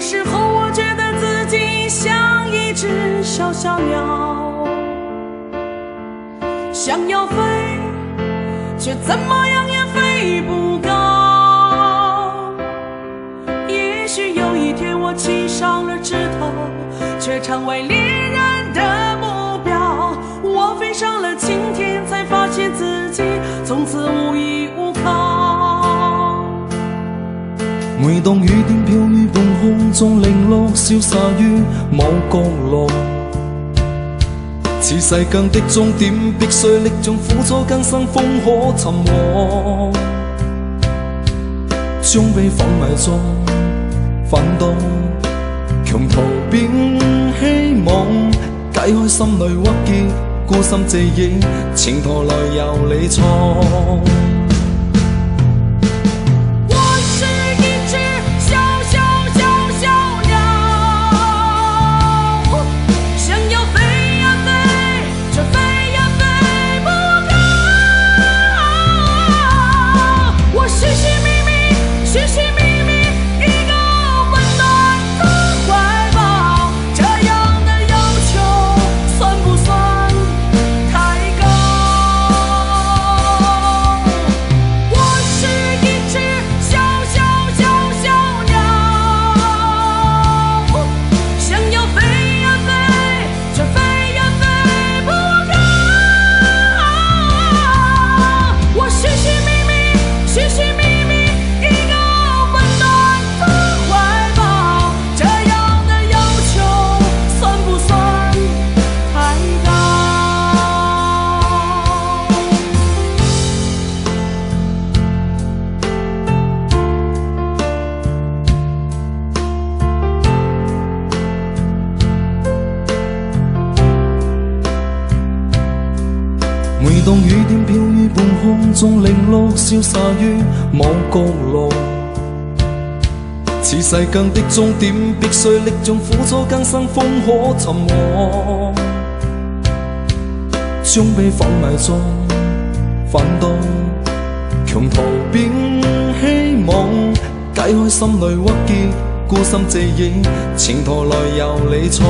时候我觉得自己像一只小小鸟，想要飞，却怎么样也飞不高。也许有一天我栖上了枝头，却成为猎人的目标。我飞上了青天，才发现自己从此无依无靠。每當雨點飄於半空中，零落消散於某角落。似世間的終點，必須歷盡苦楚更生，方可尋獲。將被粉迷中奮鬥，強逃變希望，解開心裏鬱結，孤心自憶，前途來由你創。每當雨點飄於半空中，零落消散於某角落。似世間的終點，必須歷盡苦楚更生，方可尋獲。將被粉迷中奮鬥，強逃變希望，解開心裏鬱結，孤心自憶，前途來由你創。